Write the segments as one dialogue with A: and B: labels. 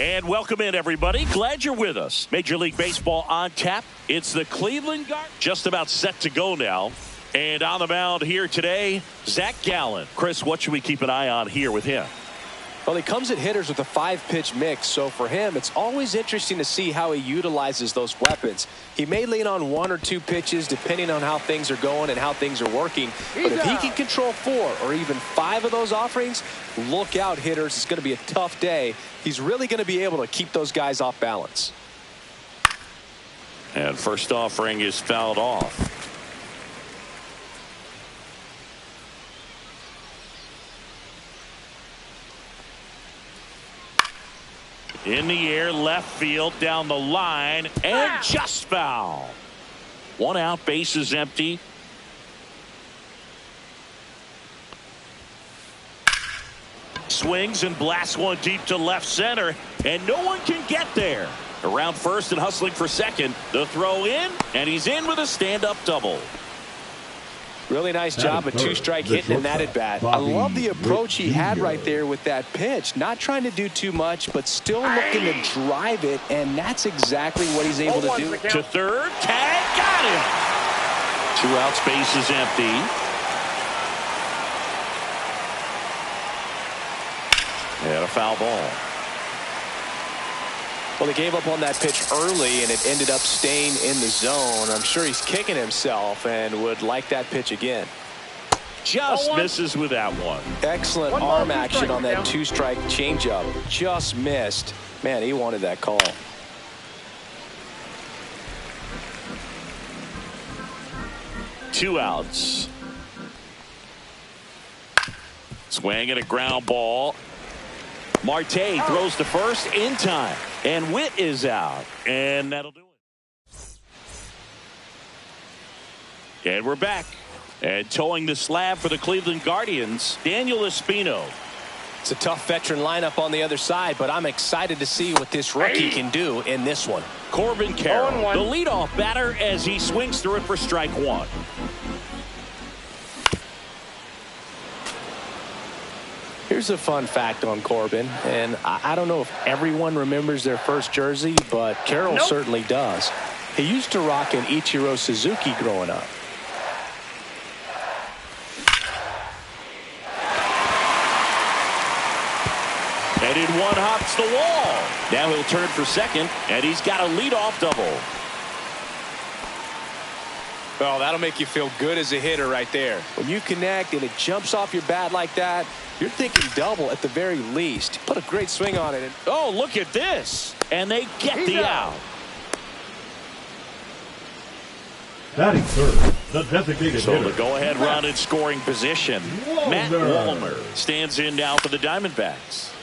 A: And welcome in, everybody. Glad you're with us. Major League Baseball on tap. It's the Cleveland Guardians. Just about set to go now. And on the mound here today, Zach Gallen. Chris, what should we keep an eye on here with him?
B: Well, he comes at hitters with a 5-pitch mix, so for him, it's always interesting to see how he utilizes those weapons. He may lean on 1 or 2 pitches depending on how things are going and how things are working. But if he can control 4 or even 5 of those offerings, look out, hitters. It's going to be a tough day. He's really going to be able to keep those guys off balance.
A: And first offering is fouled off. In the air, left field, down the line, and just foul. 1 out, base is empty. Swings and blasts one deep to left center, and no one can get there. Around first and hustling for second. The throw in, and he's in with a stand-up double.
B: Really nice job of 2-strike hitting in that at bat. I love the approach he had right there with that pitch. Not trying to do too much, but still looking to drive it, and that's exactly what he's able to do.
A: To third, tag, got him. 2 outs, base is empty. And a foul ball.
B: Well, they gave up on that pitch early, and it ended up staying in the zone. I'm sure he's kicking himself and would like that pitch again.
A: Just misses with that one.
B: Excellent arm action on that 2-strike changeup. Just missed. Man, he wanted that call.
A: Two outs. Swing and a ground ball. Marte throws to first in time. And Witt is out. And that'll do it. And we're back. And towing the slab for the Cleveland Guardians, Daniel Espino.
B: It's a tough veteran lineup on the other side, but I'm excited to see what this rookie can do in this one.
A: Corbin Carroll, the leadoff batter as he swings through it for strike 1.
B: Here's a fun fact on Corbin, and I don't know if everyone remembers their first jersey, but Carroll certainly does. He used to rock an Ichiro Suzuki growing up.
A: And in one hops the wall. Now he'll turn for second, and he's got a leadoff double.
B: Well, that'll make you feel good as a hitter right there. When you connect and it jumps off your bat like that, you're thinking double at the very least. Put a great swing on it.
A: Oh, look at this. And they get the out.
C: Batting third, the designated
A: So
C: hitter.
A: the go-ahead run in scoring position. Matt Wallner stands in now for the Diamondbacks.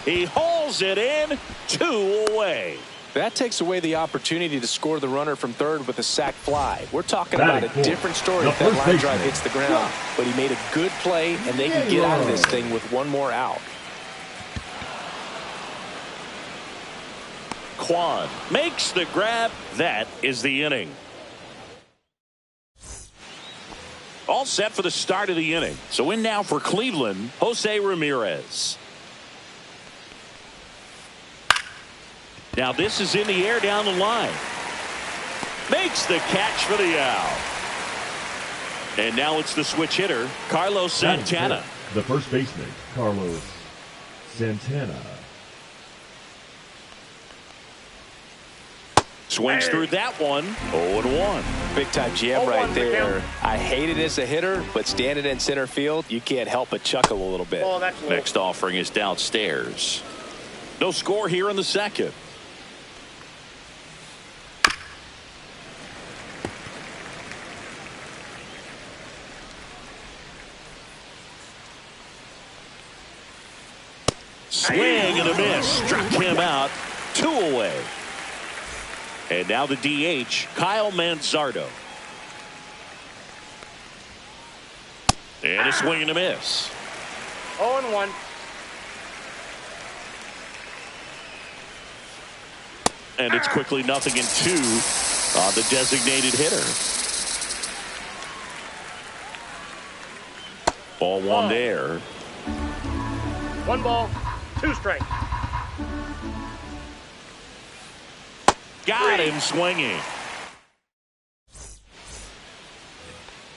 A: He hauls it in, 2 away.
B: That takes away the opportunity to score the runner from third with a sac fly. We're talking about a different story if that line drive hits the ground. But he made a good play, and they can get out of this thing with 1 more out.
A: Kwan makes the grab. That is the inning. All set for the start of the inning. So in now for Cleveland, Jose Ramirez. Now this is in the air down the line. Makes the catch for the out. And now it's the switch hitter, Carlos Santana.
C: The first baseman, Carlos Santana.
A: Swings through that one. 0-1.
B: Big time jam right there. I hate it as a hitter, but standing in center field, you can't help but chuckle a little bit.
A: Next offering is downstairs. No score here in the second. Swing and a miss. Struck him out. 2 away. And now the DH, Kyle Manzardo. And a swing and a miss.
D: 0-1.
A: And it's quickly 0-2 on the designated hitter. Ball 1 there.
D: 1 ball, 2 strikes.
A: got him swinging.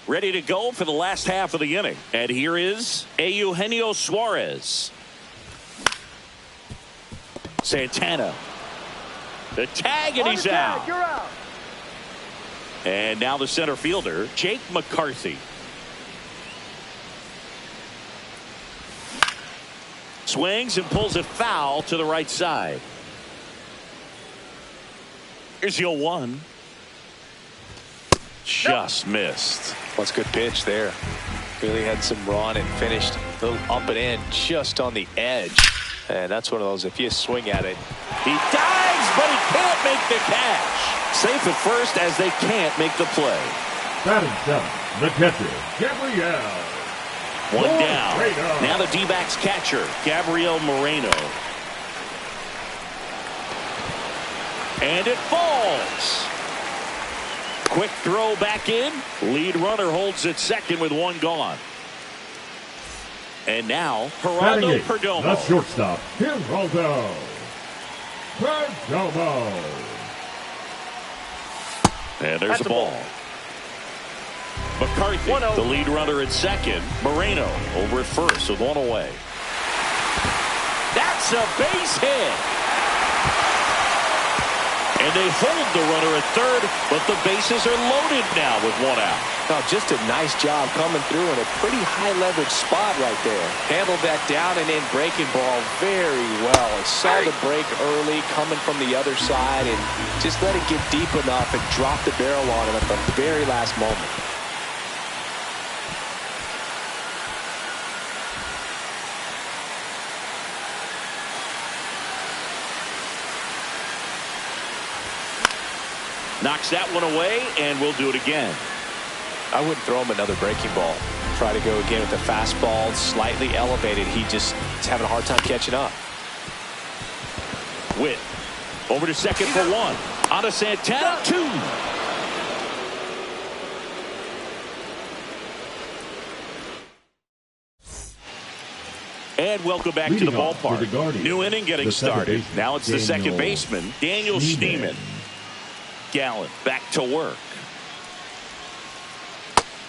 A: Ready to go for the last half of the inning. And here is Eugenio Suarez. Santana. The tag, and he's out.
D: You're out.
A: And now the center fielder, Jake McCarthy. Swings and pulls it foul to the right side. Here's the 0-1. Just missed.
B: What's a good pitch there. Really had some run and finished a little up and in just on the edge. And that's one of those, if you swing at it.
A: He dives, but he can't make the catch. Safe at first as they can't make the play.
C: Batting seventh, the catcher, Gabriel.
A: One down.
C: Moreno.
A: Now the D-backs catcher, Gabriel Moreno. And it falls. Quick throw back in. Lead runner holds at second with one gone. And now,
C: Batting
A: Geraldo
C: eighth, the
A: Perdomo.
C: shortstop, Geraldo Perdomo.
A: And there's the ball. McCarthy, the lead runner at second. Moreno over at first with one away. That's a base hit. And they hold the runner at third, but the bases are loaded now with one out.
B: Oh, just a nice job coming through in a pretty high leverage spot right there. Handled that down and in breaking ball very well. It saw the break early coming from the other side and just let it get deep enough and drop the barrel on it at the very last moment.
A: Knocks that one away, and we'll do it again.
B: I wouldn't throw him another breaking ball. Try to go again with the fastball, slightly elevated. He just is having a hard time catching up.
A: Witt over to second for one. On to Santana, two. And welcome back to the
C: Leading off for the
A: ballpark.
C: Guardians,
A: New inning getting
C: the second
A: started.
C: baseman,
A: Now it's the second
C: Daniel
A: baseman, Daniel
C: Schneemann.
A: Schneemann. Gallen back to work.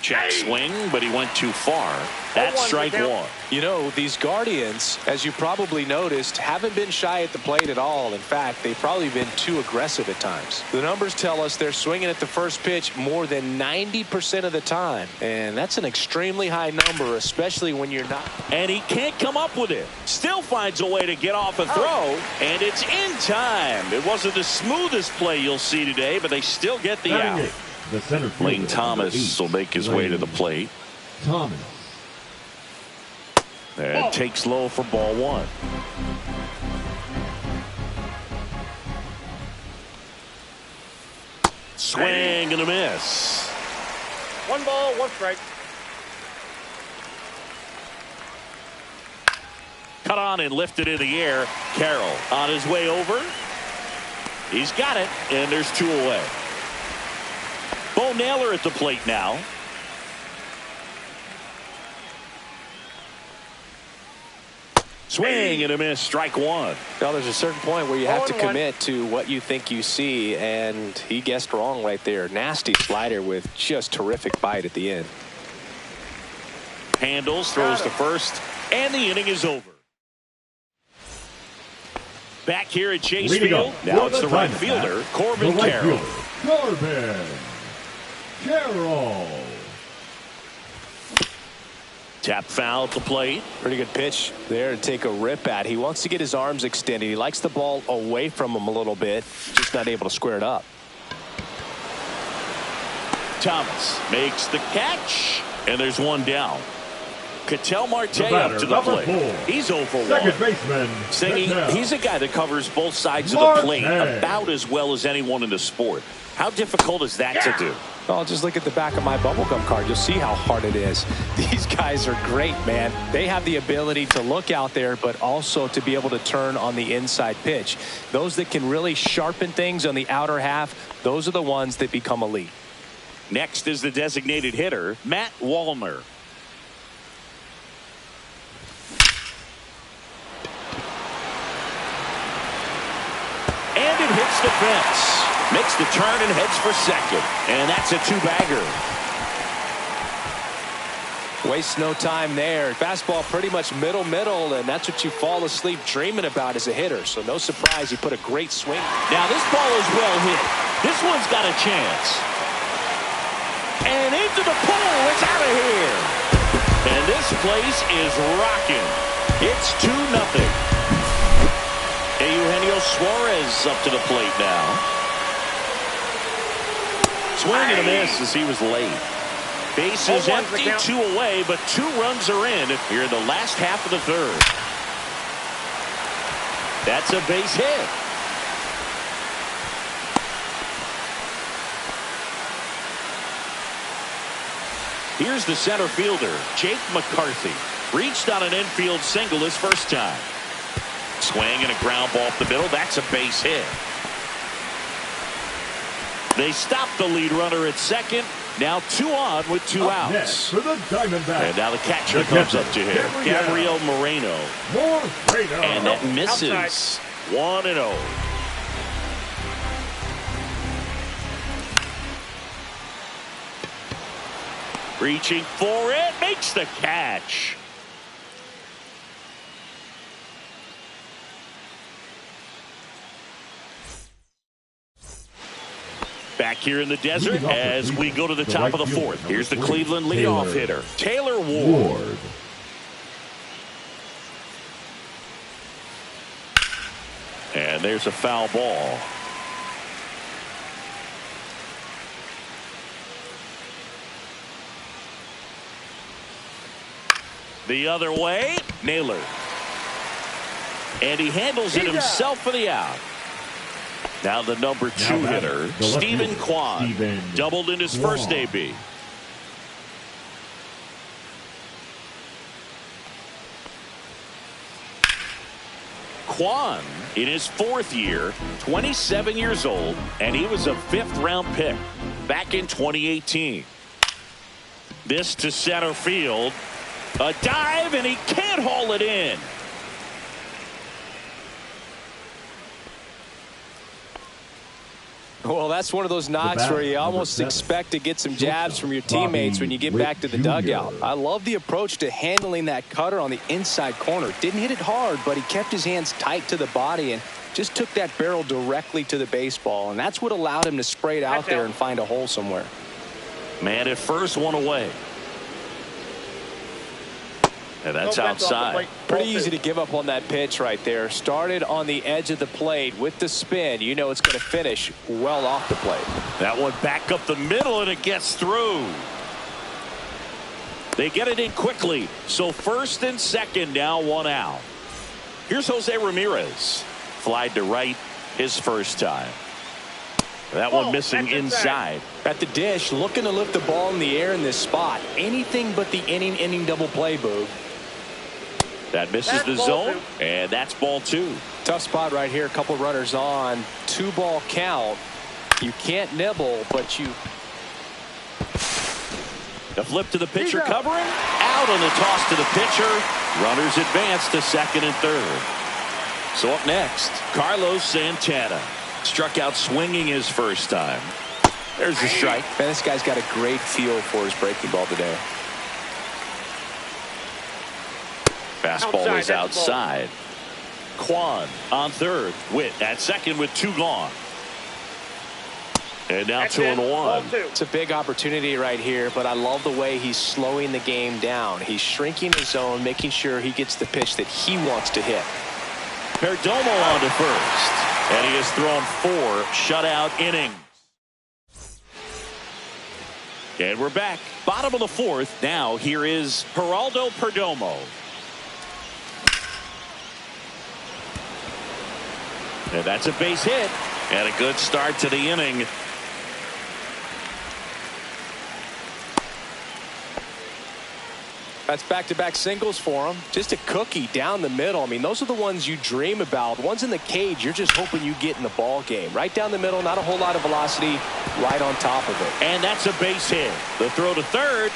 A: Check swing, but he went too far. That's strike one.
B: You know, these Guardians, as you probably noticed, haven't been shy at the plate at all. In fact, they've probably been too aggressive at times. The numbers tell us they're swinging at the first pitch more than 90% of the time. And that's an extremely high number, especially when you're not.
A: And he can't come up with it. Still finds a way to get off a throw, and it's in time. It wasn't the smoothest play you'll see today, but they still get the
C: Batting
A: out.
C: eighth, the center fielder,
A: Lane Thomas will make his way to the plate.
C: Thomas.
A: And takes low for ball one. Swing and a miss.
D: 1 ball, 1 strike.
A: Cut on and lifted in the air. Carroll on his way over. He's got it, and there's 2 away. Bo Naylor at the plate now. Swing and a miss, strike one.
B: Well, there's a certain point where you have to
D: 0-1.
B: commit to what you think you see, and he guessed wrong right there. Nasty slider with just terrific bite at the end.
A: Handles, throws to first, and the inning is over. Back here at Chase
C: Leading
A: Field.
C: up
A: Now
C: for
A: it's the
C: the
A: right
C: Diamondbacks,
A: fielder,
C: the
A: Corbin
C: right
A: Carroll.
C: fielder, Corbin Carroll.
A: Tap foul at the plate.
B: Pretty good pitch there to take a rip at. He wants to get his arms extended. He likes the ball away from him a little bit, just not able to square it up.
A: Thomas makes the catch, and there's one down. Ketel Marte
C: The batter,
A: up to the
C: number
A: plate.
C: 4.
A: He's 0 for 1.
C: Second baseman,
A: Saying
C: Ketel.
A: he's a guy that covers both sides of
C: Marte.
A: the plate about as well as anyone in the sport. How difficult is that to do?
B: Oh, just look at the back of my bubblegum card. You'll see how hard it is. These guys are great, man. They have the ability to look out there, but also to be able to turn on the inside pitch. Those that can really sharpen things on the outer half, those are the ones that become elite.
A: Next is the designated hitter, Matt Wallner. And it hits the fence. Makes the turn and heads for second. And that's a two-bagger.
B: Waste no time there. Fastball pretty much middle, and that's what you fall asleep dreaming about as a hitter. So no surprise, he put a great swing.
A: Now this ball is well hit. This one's got a chance. And into the pole. It's out of here. And this place is rocking. It's 2-0. Eugenio Suarez up to the plate now. Swing and a miss as he was late. Base is empty, 2 away, but 2 runs are in here in the last half of the third. That's a base hit. Here's the center fielder, Jake McCarthy. Reached on an infield single his first time. Swing and a ground ball up the middle. That's a base hit. They stop the lead runner at second. Now 2 on with 2 outs.
C: Next for the Diamondbacks.
A: And now the catcher comes up to him. Gabriel Moreno. And that misses. 1-0. Reaching for it. Makes the catch. Back here in the desert as we go to the top of the fourth. Here's the Cleveland leadoff hitter, Taylor Ward. And there's a foul ball. The other way, Naylor. And he handles it himself for the out. Now the number 2 hitter, Stephen Kwan, doubled in his first AB. Kwan in his 4th year, 27 years old, and he was a 5th-round pick back in 2018. This to center field. A dive, and he can't haul it in.
B: Well, that's one of those knocks where you almost expect to get some jabs from your teammates when you get back to the dugout. I love the approach to handling that cutter on the inside corner. Didn't hit it hard, but he kept his hands tight to the body and just took that barrel directly to the baseball. And that's what allowed him to spray it out there and find a hole somewhere.
A: Man at first, 1 away. And that's outside.
B: Pretty easy to give up on that pitch right there. Started on the edge of the plate with the spin. You know it's going to finish well off the plate.
A: That one back up the middle, and it gets through. They get it in quickly. So first and second now, 1 out. Here's Jose Ramirez. Flied to right his first time. That one missing inside.
B: At the dish, looking to lift the ball in the air in this spot. Anything but the inning double play, Boog.
A: That misses the zone, and that's ball 2.
B: Tough spot right here. A couple runners on. 2-ball count. You can't nibble, but you.
A: The flip to the pitcher covering. Out on the toss to the pitcher. Runners advance to second and third. So up next, Carlos Santana. Struck out swinging his first time. There's the strike.
B: Man, this guy's got a great feel for his breaking ball today.
A: Fastball is outside. Kwan on third. Witt at second with 2 gone. And now 2-1.
B: It's a big opportunity right here, but I love the way he's slowing the game down. He's shrinking his zone, making sure he gets the pitch that he wants to hit.
A: Perdomo on to first. And he has thrown 4 shutout innings. And we're back. Bottom of the 4th. Now here is Geraldo Perdomo. And that's a base hit. And a good start to the inning.
B: That's back-to-back singles for him. Just a cookie down the middle. I mean, those are the ones you dream about. Ones in the cage, you're just hoping you get in the ball game. Right down the middle, not a whole lot of velocity, right on top of it.
A: And that's a base hit. The throw to third.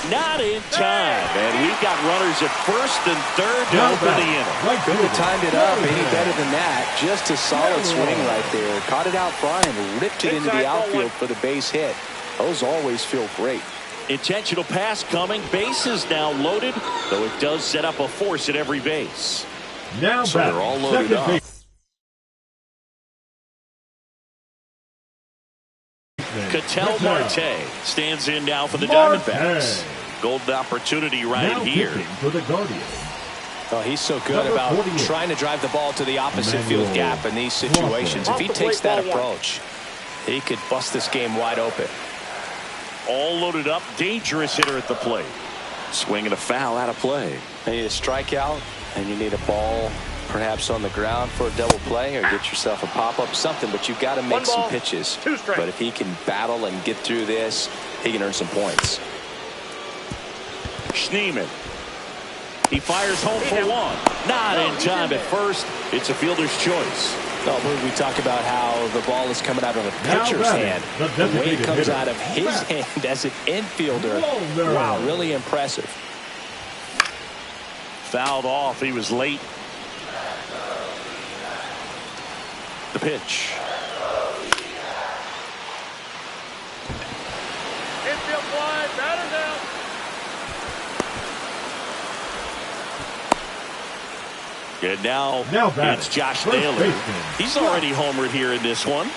A: Not in time. And we've got runners at first and third to open the inning.
B: Couldn't have timed it up any better than that. Just a solid swing right there. Caught it out front and ripped it into the outfield for the base hit. Those always feel great.
A: Intentional pass coming. Bases now loaded, though it does set up a force at every base.
C: Now
A: so they're all loaded up. Ketel Marte stands in now for the Diamondbacks. Golden opportunity right
C: now
A: here.
C: For the Guardians.
B: Oh, he's so good about trying to drive the ball to the opposite field gap in these situations. If he takes that approach, he could bust this game wide open.
A: All loaded up, dangerous hitter at the plate. Swinging a foul out of play.
B: You need a strikeout, and you need a ball perhaps on the ground for a double play, or get yourself a pop-up, something, but you've got to make some pitches. But if he can battle and get through this, he can earn some points.
A: Schneemann. He fires home for one. Not in time at first. It's a fielder's choice.
B: We talk about how the ball is coming out of a pitcher's hand. The way it comes out of his hand as an infielder. Wow, really impressive.
A: Fouled off. He was late. The pitch.
D: Infield fly, batter down.
A: And now it's Josh Naylor. He's already homered here in this one.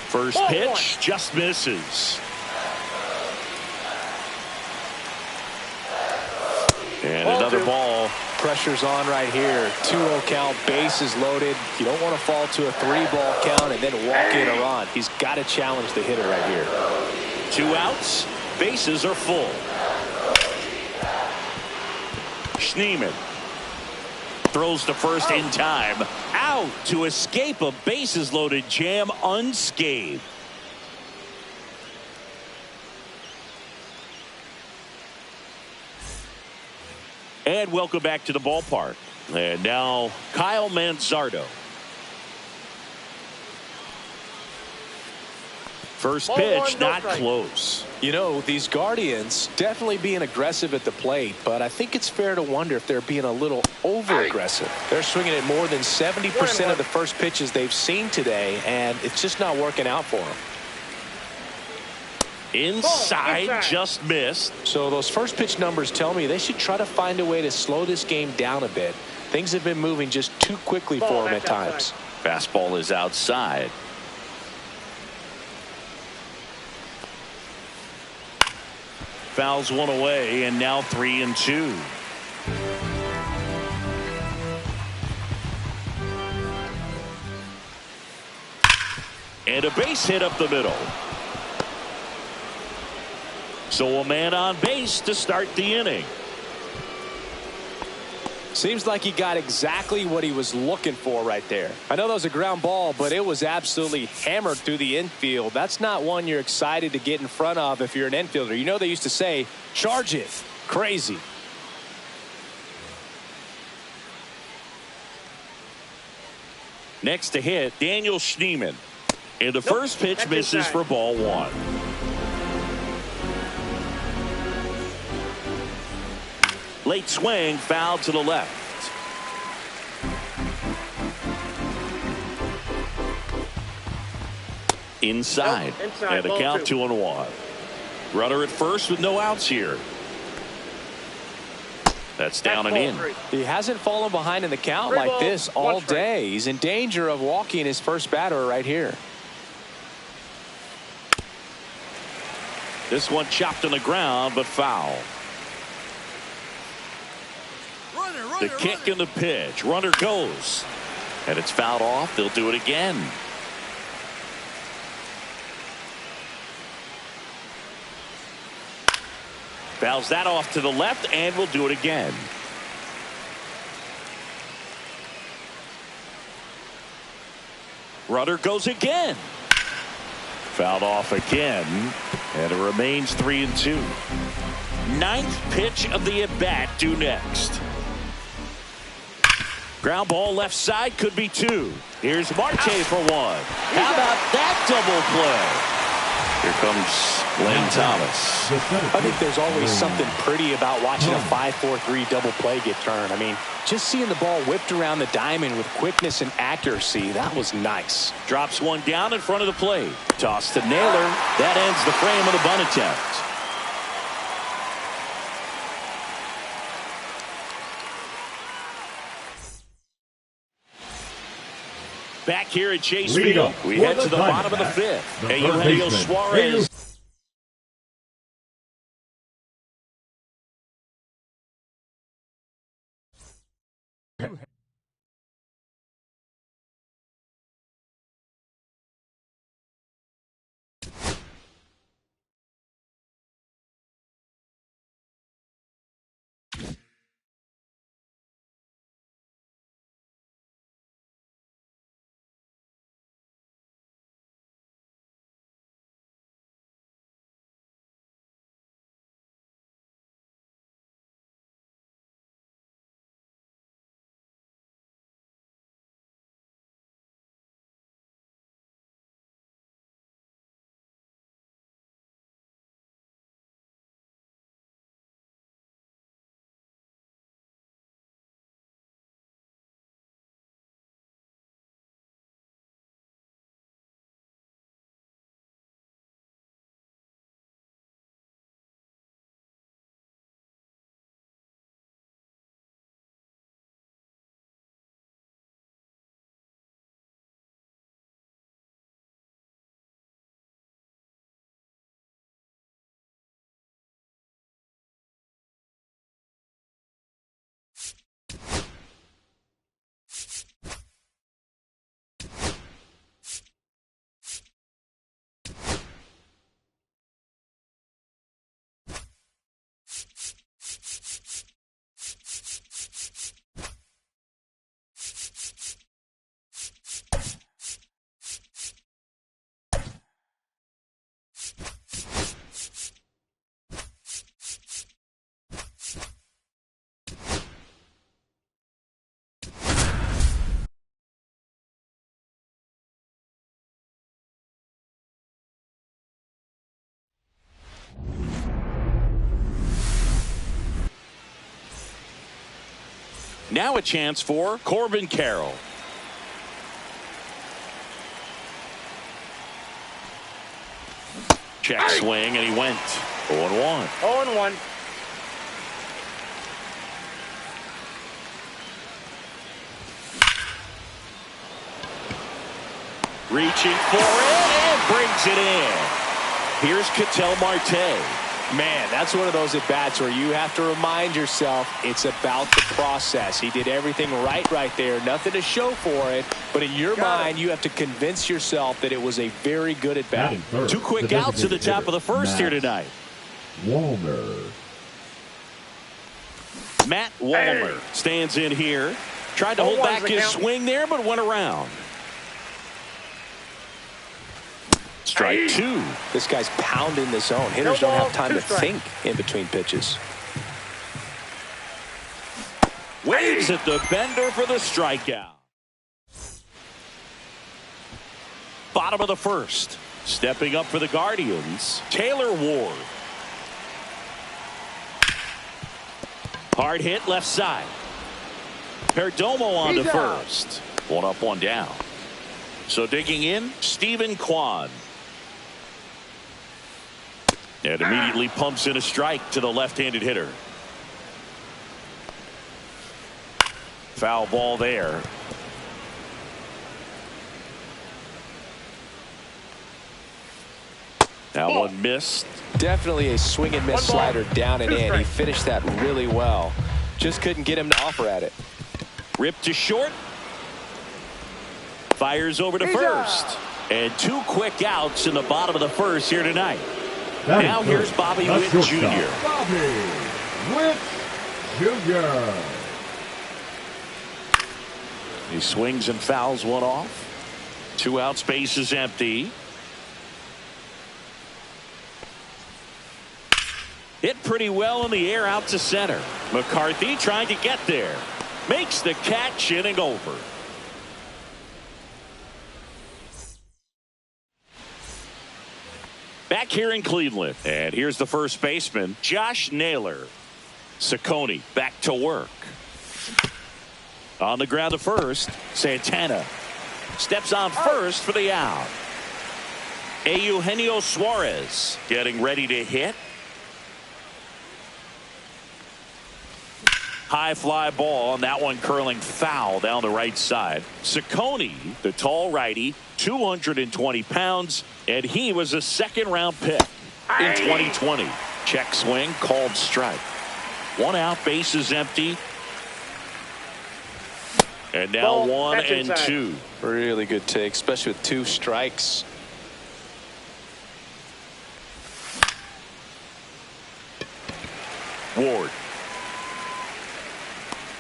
A: First pitch just misses. And another ball.
B: Pressure's on right here. 2-0 count, bases loaded. You don't want to fall to a 3-ball count and then walk in a run. He's got to challenge the hitter right here.
A: 2 outs. Bases are full. Schneemann throws to first in time. Out to escape a bases loaded jam unscathed. And welcome back to the ballpark. And now Kyle Manzardo. First pitch, not close.
B: You know, these Guardians definitely being aggressive at the plate, but I think it's fair to wonder if they're being a little over-aggressive. They're swinging at more than 70% of the first pitches they've seen today, and it's just not working out for them.
A: Inside, just missed.
B: So those first pitch numbers tell me they should try to find a way to slow this game down a bit. Things have been moving just too quickly for them at times.
A: Fastball is outside. Fouls one away, and now 3-2. And a base hit up the middle. So a man on base to start the inning.
B: Seems like he got exactly what he was looking for right there. I know that was a ground ball, but it was absolutely hammered through the infield. That's not one you're excited to get in front of if you're an infielder. You know they used to say, charge it. Crazy.
A: Next to hit, Daniel Schneemann. And the first pitch misses for ball one. Late swing, foul to the left. Inside. And a count 2-1. Runner at first with no outs here. That's down and in.
B: He hasn't fallen behind in the count like this all day. He's in danger of walking his first batter right here.
A: This one chopped on the ground, but foul. The kick and the pitch. Runner goes. And it's fouled off. They'll do it again. Fouls that off to the left, and we'll do it again. Runner goes again. Fouled off again. And it remains 3-2. Ninth pitch of the at-bat due next. Ground ball left side, could be two. Here's Marte for one. How about that double play? Here comes Lane Thomas.
B: I think there's always something pretty about watching a 5-4-3 double play get turned. I mean, just seeing the ball whipped around the diamond with quickness and accuracy, that was nice.
A: Drops one down in front of the plate. Toss to Naylor. That ends the frame of the bunt attempt. Back here at Chase Field, we head to the bottom of the fifth. And Eugenio Suarez. Now a chance for Corbin Carroll. Check swing, and he went 0-1.
D: 0-1.
A: Reaching for it and brings it in. Here's Ketel Marte.
B: Man, that's one of those at-bats where you have to remind yourself it's about the process. He did everything right there. Nothing to show for it. But in your mind, you have to convince yourself that it was a very good at-bat.
A: Two quick outs at the top of the first here tonight.
C: Wallner.
A: Matt Wallner stands in here. Tried to hold back his swing there, but went around. Strike two.
B: This guy's pounding the zone. Hitters don't have time to think in between pitches.
A: Waves at the bender for the strikeout. Bottom of the first. Stepping up for the Guardians, Taylor Ward. Hard hit left side. Perdomo on to first. One up, one down. So digging in, Stephen Kwan. And immediately pumps in a strike to the left-handed hitter. Foul ball there. Now one missed.
B: Definitely a swing and miss slider down and in. He finished that really well. Just couldn't get him to offer at it.
A: Ripped to short. Fires over to first. And two quick outs in the bottom of the first here tonight. Now here's Bobby Witt Jr.
C: Bobby Witt Jr.
A: He swings and fouls one off. 2 outs, base is empty. Hit pretty well in the air out to center. McCarthy trying to get there. Makes the catch, inning over. Back here in Cleveland. And here's the first baseman, Josh Naylor. Ciccone back to work. On the ground to first, Santana steps on first for the out. Eugenio Suarez getting ready to hit. High fly ball, and that one curling foul down the right side. Ciccone, the tall righty, 220 pounds, and he was a second-round pick in 2020. Check swing, called strike. One out, bases empty. And now 1-2.
B: Really good take, especially with 2 strikes.
A: Ward.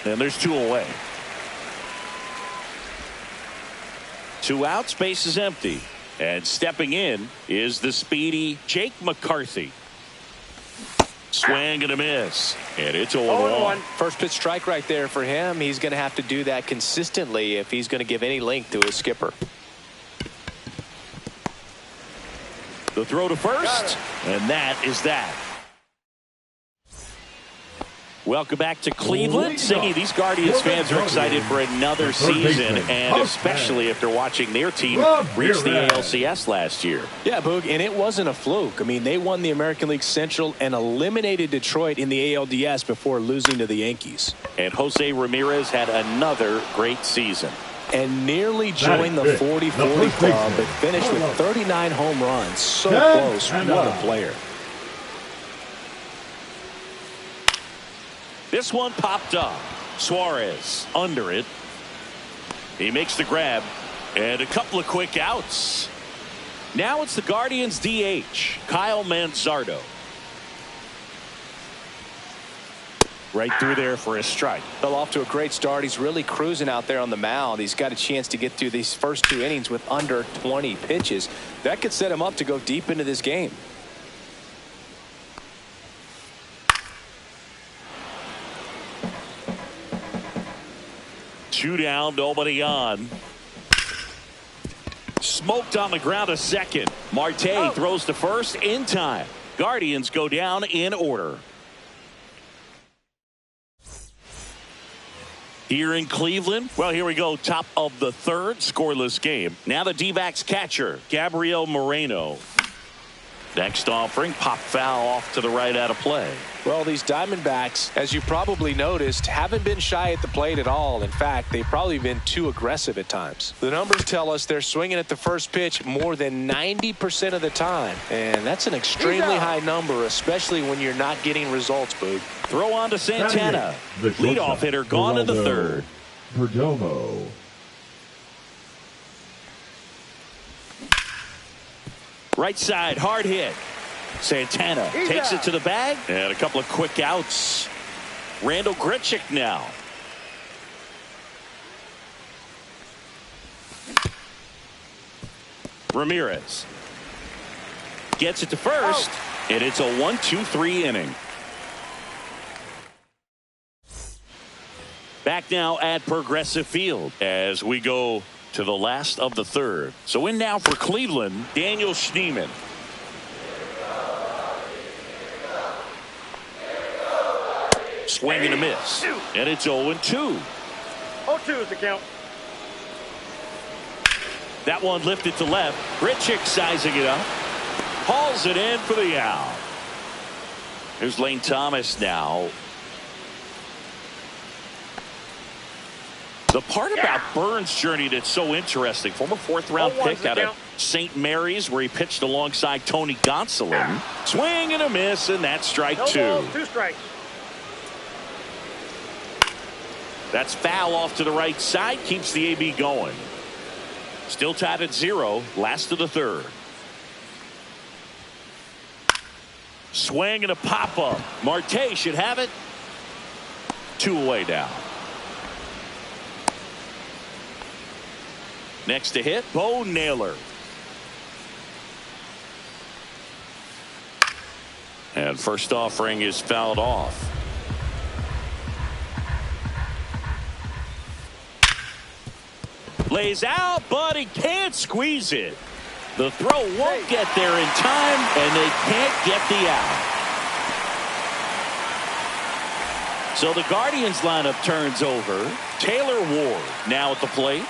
A: And there's 2 away. 2 outs, base is empty. And stepping in is the speedy Jake McCarthy. Swing and a miss. And it's 0-1.
B: First pitch strike right there for him. He's going to have to do that consistently if he's going to give any length to his skipper.
A: The throw to first. And that is that. Welcome back to Cleveland. Siggy, these Guardians fans are excited for another season, and especially after watching their team reach the ALCS last year.
B: Yeah, Boog, and it wasn't a fluke. I mean, they won the American League Central and eliminated Detroit in the ALDS before losing to the Yankees.
A: And Jose Ramirez had another great season.
B: And nearly joined the 40-40 club, but finished with 39 home runs. So close. What a player.
A: This one popped up. Suarez under it. He makes the grab. And a couple of quick outs. Now it's the Guardians DH, Kyle Manzardo. Right through there for a strike.
B: Fell off to a great start. He's really cruising out there on the mound. He's got a chance to get through these first 2 innings with under 20 pitches. That could set him up to go deep into this game.
A: Two down, nobody on. Smoked on the ground to second. Marte throws to first in time. Guardians go down in order. Here in Cleveland, well, here we go. Top of the 3rd, scoreless game. Now the D-backs catcher, Gabriel Moreno. Next offering, pop foul off to the right out of play.
B: Well, these Diamondbacks, as you probably noticed, haven't been shy at the plate at all. In fact, they've probably been too aggressive at times. The numbers tell us they're swinging at the first pitch more than 90% of the time. And that's an extremely high number, especially when you're not getting results, Boog.
A: Throw on to Santana. Leadoff hitter gone in the 3rd.
C: Perdomo.
A: Right side, hard hit. Santana takes it to the bag. And a couple of quick outs. Randal Grichuk now. Ramirez gets it to first. And it's a 1-2-3 inning. Back now at Progressive Field as we go to the last of the 3rd. So in now for Cleveland, Daniel Schneemann. Swing and a miss. And it's 0-2.
D: 0-2 is the count.
A: That one lifted to left. Grichuk sizing it up. Hauls it in for the out. Here's Lane Thomas now. The part about Burns' journey that's so interesting, former 4th-round pick out of St. Mary's, where he pitched alongside Tony Gonsolin. Swing and a miss, and that's strike 2.
D: 2 strikes.
A: That's foul off to the right side, keeps the AB going. Still tied at 0, last of the 3rd. Swing and a pop-up. Marte should have it. 2 away now. Next to hit, Bo Naylor. And first offering is fouled off. Lays out, but he can't squeeze it. The throw won't get there in time, and they can't get the out. So the Guardians lineup turns over. Taylor Ward now at the plate.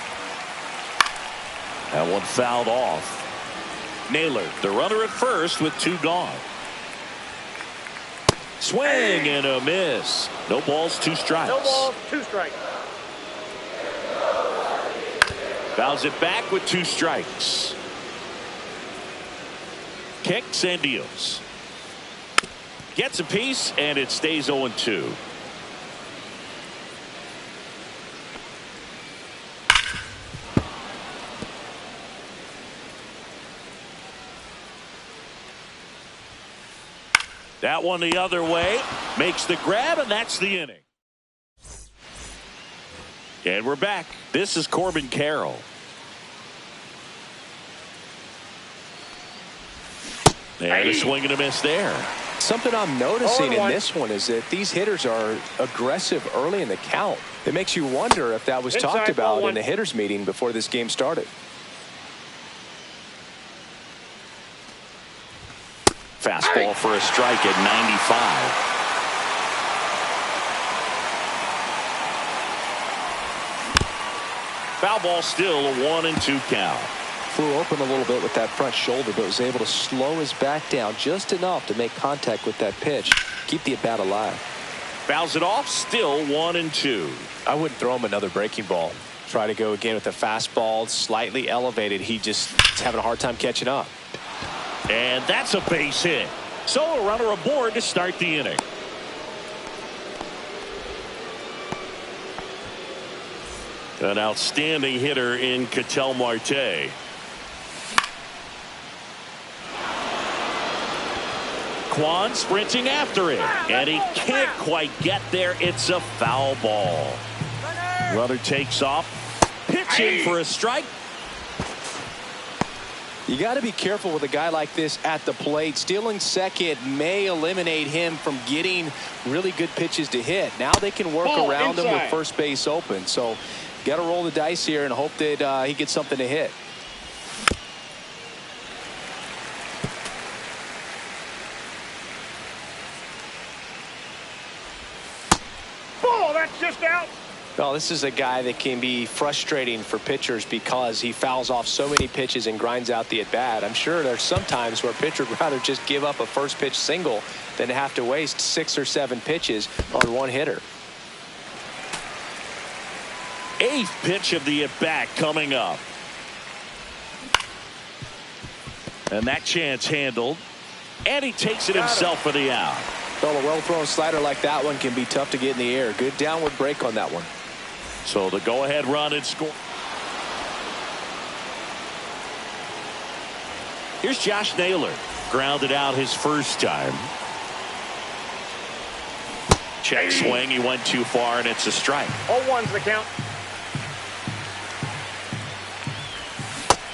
A: That one fouled off. Naylor, the runner at first with 2 gone. Swing and a miss. No balls, 2 strikes.
D: No balls, 2 strikes.
A: Fouls it back with 2 strikes. Kicks and deals. Gets a piece, and it stays 0-2. That one the other way. Makes the grab, and that's the inning. And we're back. This is Corbin Carroll. And a swing and a miss there.
B: Something I'm noticing in this one is that these hitters are aggressive early in the count. It makes you wonder if that was talked about in the hitters meeting before this game started.
A: Fastball for a strike at 95. Foul ball, still a 1-2 count.
B: Flew open a little bit with that front shoulder, but was able to slow his back down just enough to make contact with that pitch. Keep the at-bat alive.
A: Fouls it off, still 1-2.
B: I wouldn't throw him another breaking ball. Try to go again with the fastball, slightly elevated. He just is having a hard time catching up.
A: And that's a base hit. So a runner aboard to start the inning. An outstanding hitter in Ketel Marte. Kwan sprinting after it, and he can't quite get there. It's a foul ball. Runner takes off, pitching for a strike.
B: You got to be careful with a guy like this at the plate. Stealing second may eliminate him from getting really good pitches to hit. Now they can work around him with first base open. So got to roll the dice here and hope that he gets something to hit.
D: Ball, that's just out.
B: Well, this is a guy that can be frustrating for pitchers because he fouls off so many pitches and grinds out the at-bat. I'm sure there's some times where a pitcher would rather just give up a first pitch single than have to waste 6 or 7 pitches on one hitter.
A: 8th pitch of the at-bat coming up. And that chance handled. And he takes it himself for the out.
B: Well, a well-thrown slider like that one can be tough to get in the air. Good downward break on that one.
A: So the go-ahead run and score. Here's Josh Naylor. Grounded out his first time. Check swing. He went too far, and it's a strike.
D: 0-1's the count.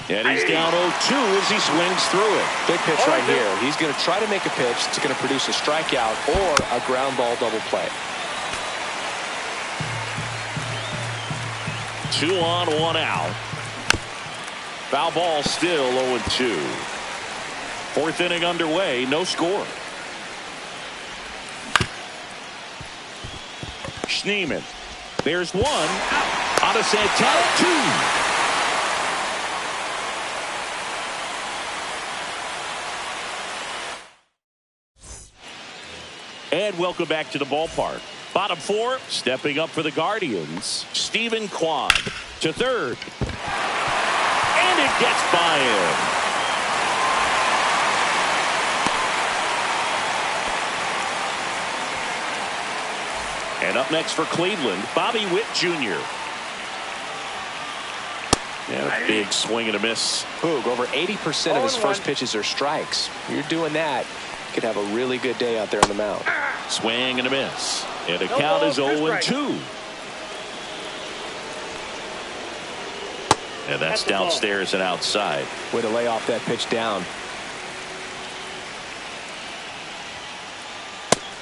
A: And he's down 0-2 as he swings through it.
B: Big pitch right here. He's going to try to make a pitch that's going to produce a strikeout or a ground ball double play.
A: 2 on, 1 out. Foul ball, still 0-2. 4th inning underway, no score. Schneemann. There's 1. On to Santana, 2. And welcome back to the ballpark. Bottom 4, stepping up for the Guardians. Steven Kwan to third. And it gets by him. And up next for Cleveland, Bobby Witt Jr. And a big swing and a miss.
B: Poog, over 80% of his first pitches are strikes. You're doing that. Could have a really good day out there on the mound.
A: Swing and a miss. And the count is 0-2. And that's downstairs and outside.
B: Way to lay off that pitch down.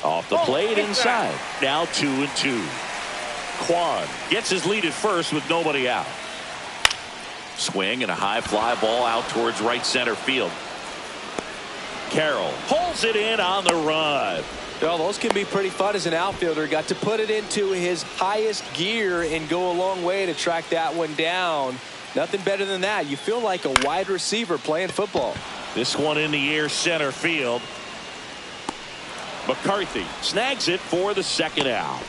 A: Off the plate inside. Now 2-2. Kwan gets his lead at first with nobody out. Swing and a high fly ball out towards right center field. Carroll pulls it in on the run.
B: Well, those can be pretty fun as an outfielder. Got to put it into his highest gear and go a long way to track that one down. Nothing better than that. You feel like a wide receiver playing football.
A: This one in the air center field. McCarthy snags it for the second out.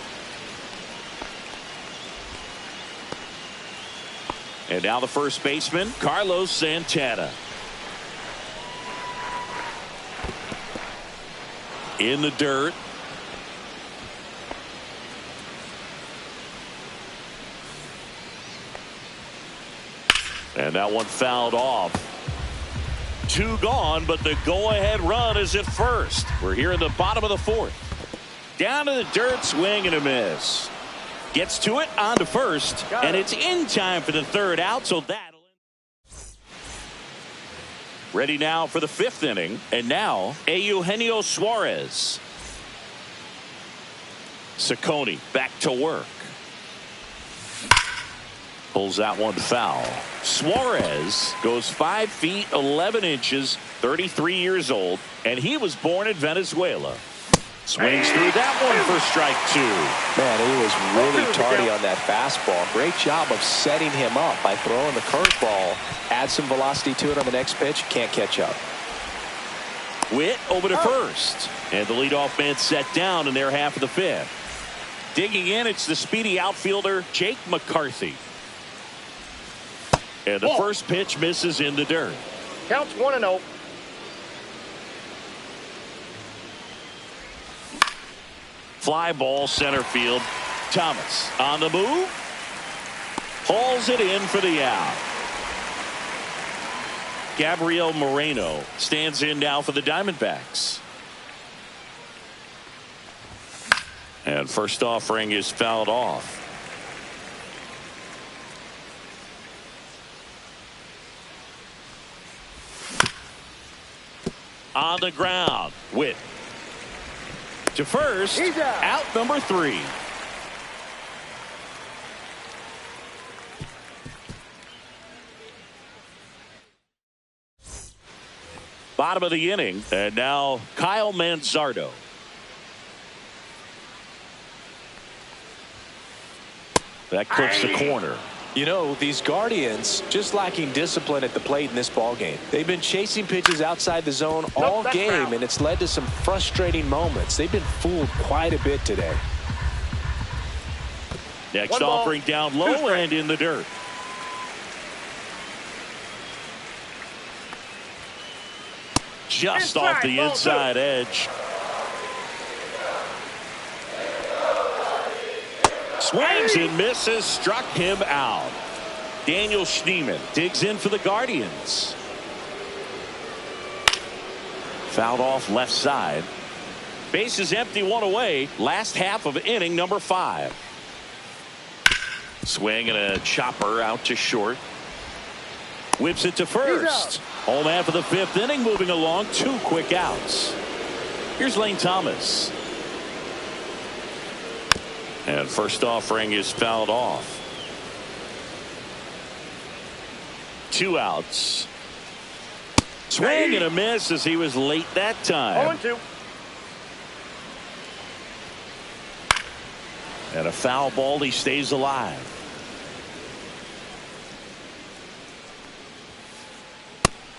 A: And now the first baseman, Carlos Santana. In the dirt. And that one fouled off. 2 gone, but the go-ahead run is at first. We're here in the bottom of the 4th. Down to the dirt, swing and a miss. Gets to it, on to first, and it's in time for the 3rd out, so that'll end. Ready now for the 5th inning, and now Eugenio Suarez. Ciccone back to work. Pulls that one foul. Suarez goes 5 feet 11 inches, 33 years old, and he was born in Venezuela. Swings through that one for strike 2.
B: Man, he was really tardy on that fastball. Great job of setting him up by throwing the curveball. Add some velocity to it on the next pitch. Can't catch up.
A: Witt over to first. And the leadoff man set down in their half of the 5th. Digging in, it's the speedy outfielder, Jake McCarthy. And the first pitch misses in the dirt.
D: Counts 1-0.
A: Fly ball center field. Thomas on the move. Hauls it in for the out. Gabriel Moreno stands in now for the Diamondbacks. And first offering is fouled off. On the ground. Witt. To first. Out number 3. Bottom of the inning. And now Kyle Manzardo. That clips the corner.
B: You know, these Guardians just lacking discipline at the plate in this ball game. They've been chasing pitches outside the zone all game, and it's led to some frustrating moments. They've been fooled quite a bit today.
A: Next offering down low and in the dirt. Just off the inside edge. Swings and misses, struck him out. Daniel Schneemann digs in for the Guardians. Fouled off left side. Base is empty, 1 away. Last half of inning number 5. Swing and a chopper out to short. Whips it to first. Home half of the 5th inning, moving along. 2 quick outs. Here's Lane Thomas. And first offering is fouled off. 2 outs. Swing and a miss as he was late that time.
D: 0-2.
A: And a foul ball, he stays alive.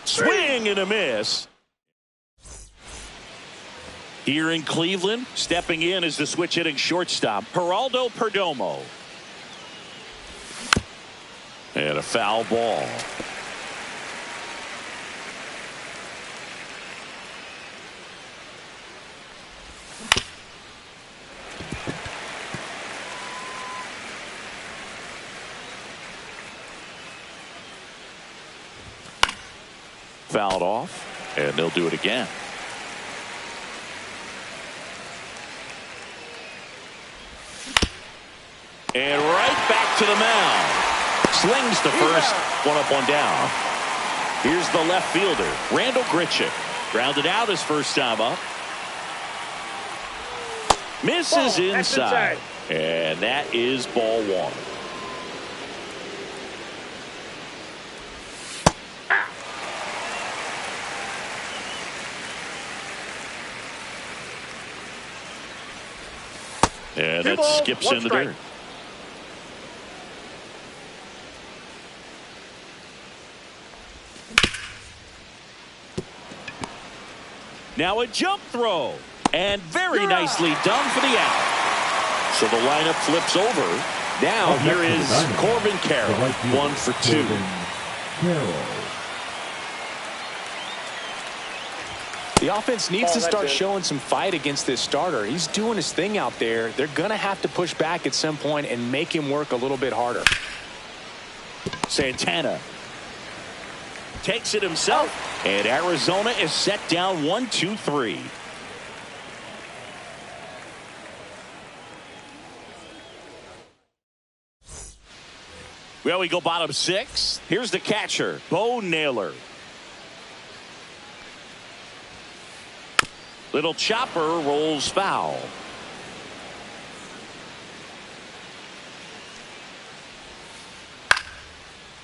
A: Swing and a miss. Here in Cleveland, stepping in as the switch hitting shortstop, Geraldo Perdomo. And a foul ball. Fouled off, and they'll do it again. And right back to the mound. Slings to first. 1 up, 1 down. Here's the left fielder, Randal Grichuk. Grounded out his first time up. Misses inside. And that is ball 1. And
D: Two
A: that
D: balls,
A: skips
D: one
A: in the
D: strike.
A: dirt. Now a jump throw. And very nicely done for the out. So the lineup flips over. Now
C: Up
A: here
C: next
A: is
C: for the Diamondbacks,
A: Corbin
C: the
A: Carroll,
C: right fielder,
A: 1 for 2.
C: Corbin Carroll.
B: The offense needs to start showing some fight against this starter. He's doing his thing out there. They're going to have to push back at some point and make him work a little bit harder.
A: Santana takes it himself, and Arizona is set down 1-2-3. Well, we go bottom 6. Here's the catcher, Bo Naylor. Little chopper rolls foul.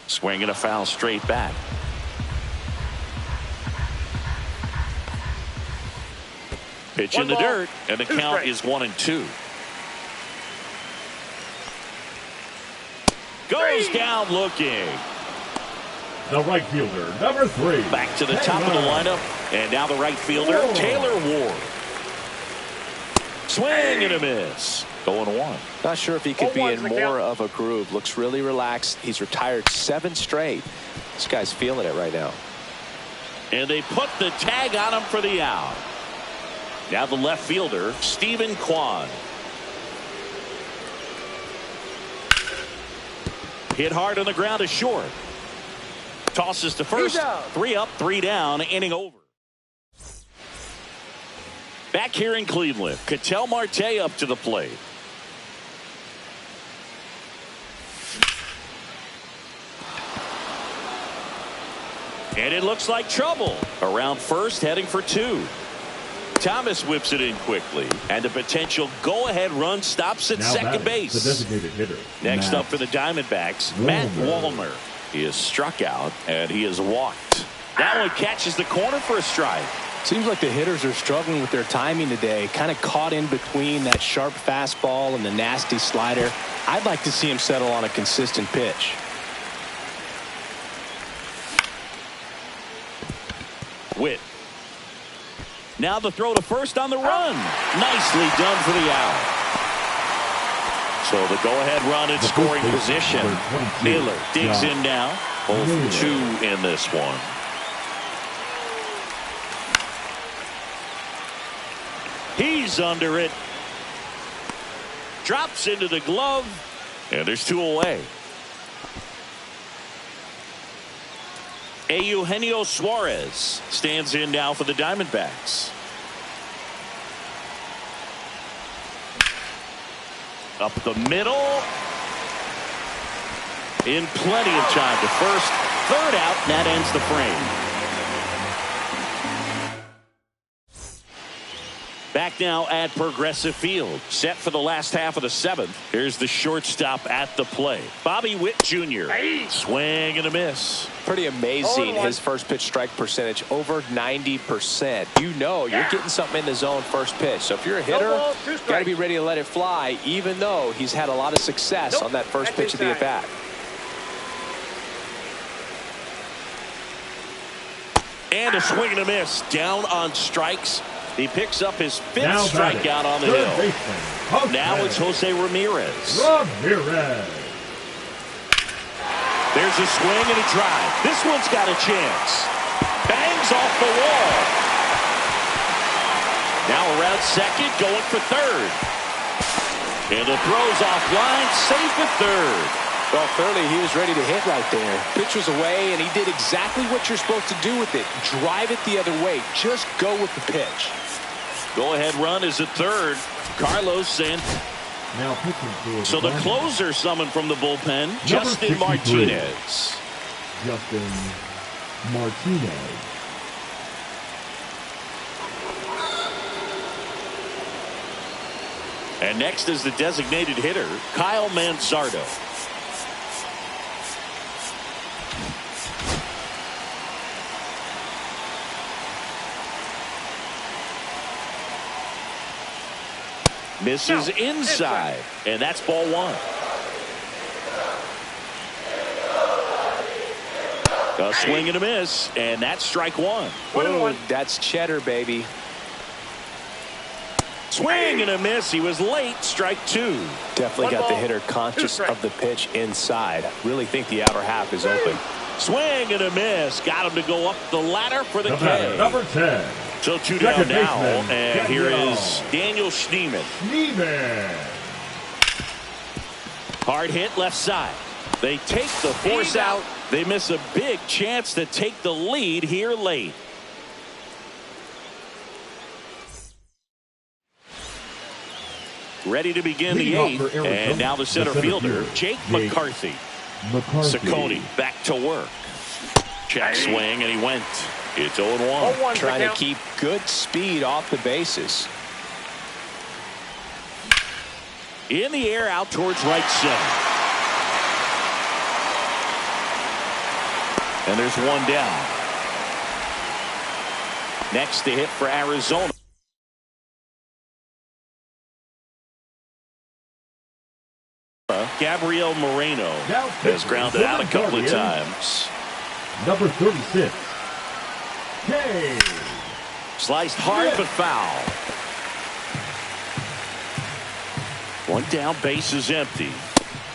A: Swinging a foul straight back. Pitch in the dirt, and the count is 1-2. Goes down looking.
C: The right fielder, number 3.
A: Back to the top of the lineup, and now the right fielder, Taylor Ward. Swing and a miss. Going 1.
B: Not sure if he could be in more of a groove. Looks really relaxed. He's retired 7 straight. This guy's feeling it right now.
A: And they put the tag on him for the out. Now the left fielder, Stephen Kwan. Hit hard on the ground to short. Tosses to first. 3 up, 3 down, inning over. Back here in Cleveland, Ketel Marte up to the plate. And it looks like trouble. Around first, heading for 2. Thomas whips it in quickly, and the potential go-ahead run stops at second base.
C: The designated hitter.
A: Next
C: Matt
A: up for the Diamondbacks, Matt Wallner. He is struck out, and he is walked. That one catches the corner for a strike.
B: Seems like the hitters are struggling with their timing today. Kind of caught in between that sharp fastball and the nasty slider. I'd like to see him settle on a consistent pitch.
A: Witt. Now the throw to first on the run. Nicely done for the out. So the go-ahead run in scoring position. Naylor digs in now. 0 for 2 in this one. He's under it. Drops into the glove. And there's 2 away. Eugenio Suarez stands in now for the Diamondbacks. Up the middle. In plenty of time to first. 3rd out, and that ends the frame. Back now at Progressive Field. Set for the last half of the 7th. Here's the shortstop at the plate. Bobby Witt Jr. Swing and a miss.
B: Pretty amazing, his first pitch strike percentage, over 90%. You know you're getting something in the zone first pitch. So if you're a hitter, got to be ready to let it fly, even though he's had a lot of success on that first pitch of the at-bat.
A: And a swing and a miss. Down on strikes. He picks up his 5th strikeout on the hill. Now it's Jose Ramirez. There's a swing and a drive. This one's got a chance. Bangs off the wall. Now around second, going for 3rd. And the throw's offline, safe at 3rd.
B: Well, clearly he was ready to hit right there. Pitch was away, and he did exactly what you're supposed to do with it. Drive it the other way. Just go with the pitch.
A: Go-ahead run is at 3rd. Carlos Santana.
C: Now pitching for
A: So the closer summoned from the bullpen, Justin Martinez.
C: Justin Martinez.
A: And next is the designated hitter, Kyle Manzardo. Misses inside. And that's ball one. A swing and a miss. And that's strike one.
B: Ooh, that's cheddar, baby.
A: Swing and a miss. He was late. Strike two.
B: Definitely got the hitter conscious of the pitch inside. Really think the outer half is open.
A: Swing and a miss. Got him to go up the ladder for the K.
C: Number 10.
A: So two down now. And here is Daniel Schneemann. Hard hit left side. They take the force out. They miss a big chance to take the lead here late. Ready to begin the eighth. And now the center fielder, Jake McCarthy. Ciccone back to work. Check swing, and he went. It's 0-1.
B: Trying to keep good speed off the bases.
A: In the air, out towards right center. And there's one down. Next to hit for Arizona. Gabriel Moreno has grounded out a couple of times.
C: Number 36. K.
A: Sliced hard but foul. One down, base is empty.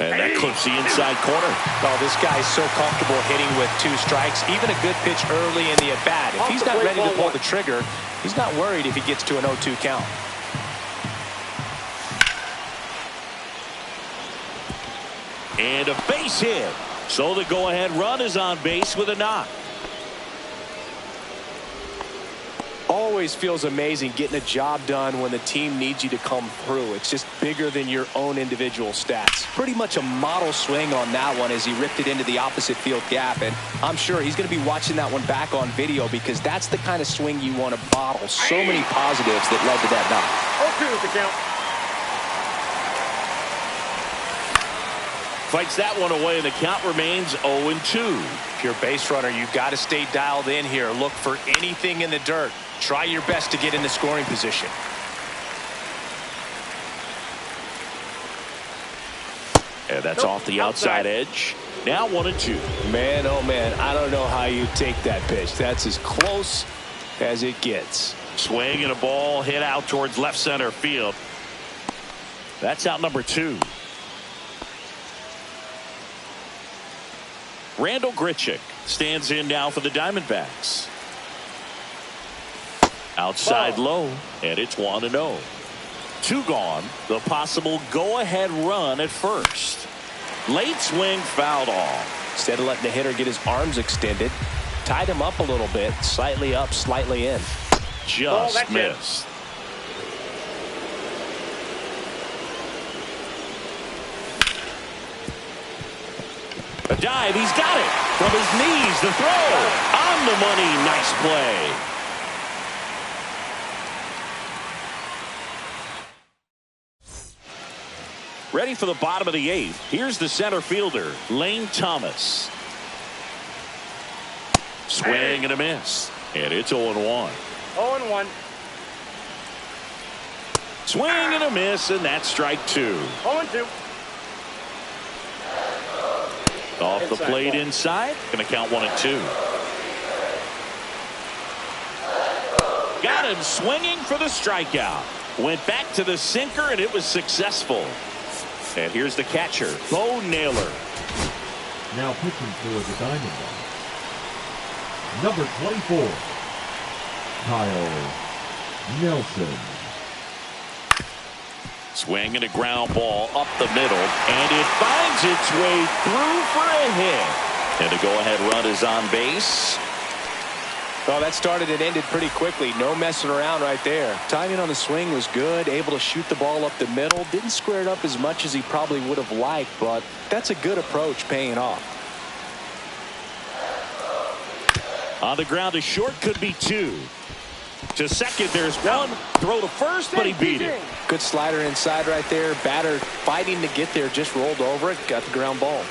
A: And that clips the inside corner.
B: Oh, this guy's so comfortable hitting with two strikes. Even a good pitch early in the at-bat. If he's not ready to pull the trigger, he's not worried if he gets to an 0-2 count.
A: And a base hit. So the go-ahead run is on base with a knock.
B: Always feels amazing getting a job done when the team needs you to come through. It's just bigger than your own individual stats. Pretty much a model swing on that one as he ripped it into the opposite field gap. And I'm sure he's going to be watching that one back on video because that's the kind of swing you want to bottle. So many positives that led to that knock.
D: 0-2 is the count.
A: Fights that one away, and the count remains 0-2.
B: If you're a base runner, you've got to stay dialed in here. Look for anything in the dirt. Try your best to get in the scoring position.
A: And that's off the outside edge. Now 1-2.
B: Man, oh man, I don't know how you take that pitch. That's as close as it gets.
A: Swing and a ball hit out towards left center field. That's out number 2. Randall Grichuk stands in now for the Diamondbacks. Outside low, and it's 1-0. 2 gone. The possible go-ahead run at first. Late swing fouled off.
B: Instead of letting the hitter get his arms extended, tied him up a little bit, slightly up, slightly in.
A: Just missed. A dive, he's got it. From his knees, the throw. On the money, nice play. Ready for the bottom of the 8th. Here's the center fielder, Lane Thomas. Swing and a miss. And it's 0-1.
D: 0-1.
A: Swing and a miss, and that's strike 2.
D: 0-2.
A: Off the plate inside. Going to count 1-2. Got him swinging for the strikeout. Went back to the sinker, and it was successful. And here's the catcher, Bo Naylor.
C: Now pitching for the Diamondbacks. Number 24, Kyle Nelson.
A: Swing and a ground ball up the middle, and it finds its way through for a hit. And the go-ahead run is on base.
B: Oh, that started and ended pretty quickly. No messing around right there. Timing on the swing was good. Able to shoot the ball up the middle. Didn't square it up as much as he probably would have liked, but that's a good approach paying off.
A: On the ground, a short could be 2. To second, there's 1. Throw to first, but he beat it.
B: Good slider inside right there. Batter fighting to get there. Just rolled over it. Got the ground ball.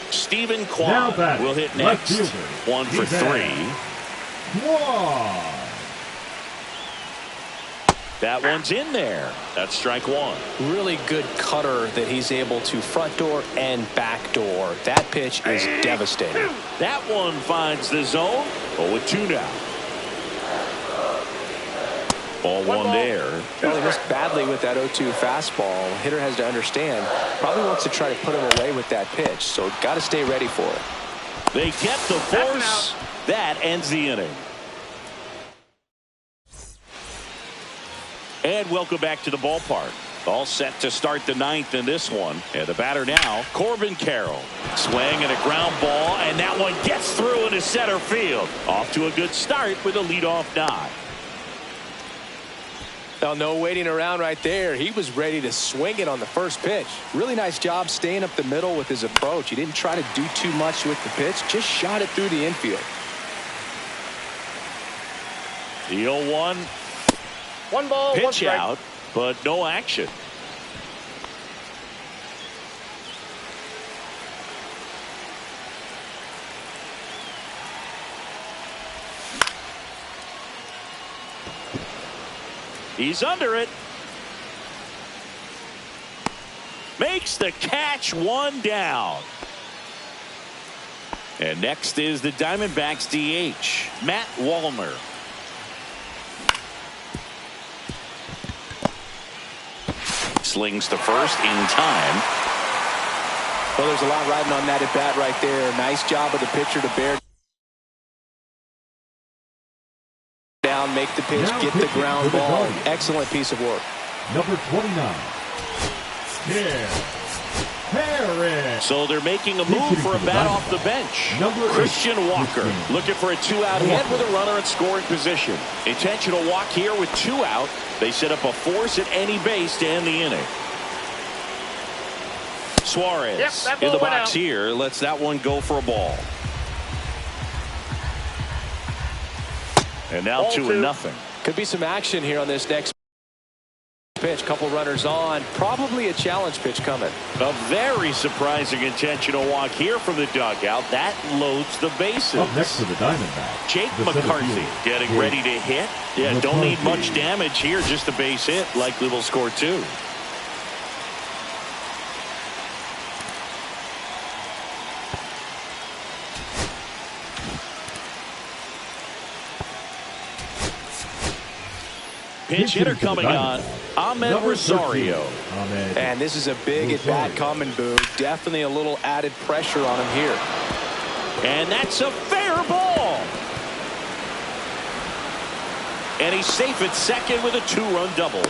A: Stephen Kwan will hit next. 1 for 3. That one's in there. That's strike one.
B: Really good cutter that he's able to front door and back door. That pitch is devastating.
A: That one finds the zone. 0-2 now. Ball one there.
B: Well, he missed badly with that 0-2 fastball. Hitter has to understand. Probably wants to try to put him away with that pitch. So got to stay ready for it.
A: They get the force. That ends the inning. And welcome back to the ballpark. All set to start the ninth in this one. And the batter now, Corbin Carroll. Swing and a ground ball, and that one gets through into center field. Off to a good start with a leadoff nod.
B: Now, no waiting around right there. He was ready to swing it on the first pitch. Really nice job staying up the middle with his approach. He didn't try to do too much with the pitch, just shot it through the infield.
A: The 0-1.
D: One ball, one
A: Pitch
D: strike.
A: out, but no action. He's under it. Makes the catch, one down. And next is the Diamondbacks DH, Matt Wallner. Slings to first in time.
B: Well, there's a lot riding on that at bat right there. Nice job of the pitcher to bear down, make the pitch,
C: Now
B: get the ground
C: for the
B: ball.
C: Guardians.
B: Excellent piece of work.
C: Number 29. Harris.
A: So they're making a move for a bat off the bench.
C: Number
A: Christian
C: 8,
A: Walker
C: Christian
A: looking for a two-out hit with a runner in scoring position. Intentional walk here with 2 out. They set up a force at any base to end the inning. Suarez
D: Yep,
A: in the
D: ball went
A: box
D: out.
A: here. Lets that one go for a ball. And now
D: Ball
A: 2-0.
B: Could be some action here on this next pitch. Couple runners on. Probably a challenge pitch coming.
A: A very surprising intentional walk here from the dugout. That loads the bases.
C: Up next to the Diamondbacks.
A: Jake
C: the center
A: McCarthy
C: fielder,
A: getting
C: Jake
A: ready to hit. Yeah, don't need much
C: McCarthy.
A: damage here. Just a base hit. Likely will score 2. Pinch hitter
C: for the
A: coming on,
C: Diamondbacks.
A: Ahmed
C: Number
A: Rosario.
C: 13, Ahmed
B: And this is a big at bat coming, Boone. Definitely a little added pressure on him here.
A: And that's a fair ball. And he's safe at second with a 2-run double.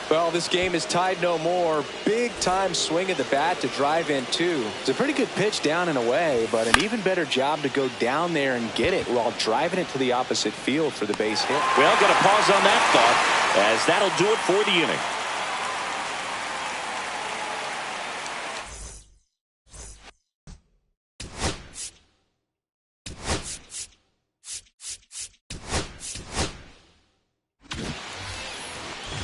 B: Well, this game is tied no more. Big time swing at the bat to drive in 2. It's a pretty good pitch down and away, but an even better job to go down there and get it while driving it to the opposite field for the base hit.
A: Well, got to pause on that thought, as that'll do it for the inning.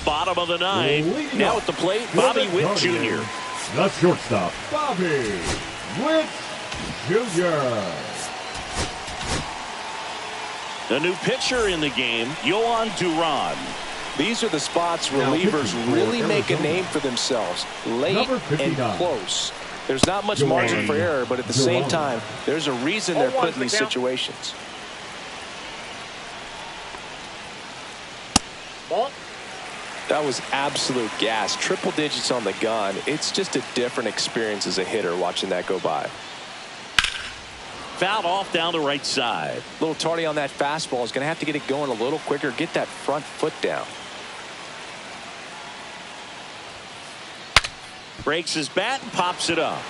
A: Bottom of the 9th.
C: Leading
A: Now
C: up
A: at the plate,
C: for
A: Bobby
C: the
A: Witt
C: Guardians,
A: Jr.
C: The shortstop, Bobby Witt Jr.
A: The new pitcher in the game, Yohan Duran.
B: These are the spots
C: Now
B: relievers
C: pitching for
B: really make a
C: Arizona.
B: name for themselves. Late
C: Number
B: and
C: 59.
B: close. There's not much margin for error, but at the same
C: Duran.
B: time, there's a reason they're
D: 0-1's
B: put in
D: the
B: these
D: count.
B: situations.
D: Ball.
B: That was absolute gas. Triple digits on the gun. It's just a different experience as a hitter watching that go by.
A: Fouled off down the right side.
B: A little tardy on that fastball. Is going to have to get it going a little quicker. Get that front foot down.
A: Breaks his bat and pops it up.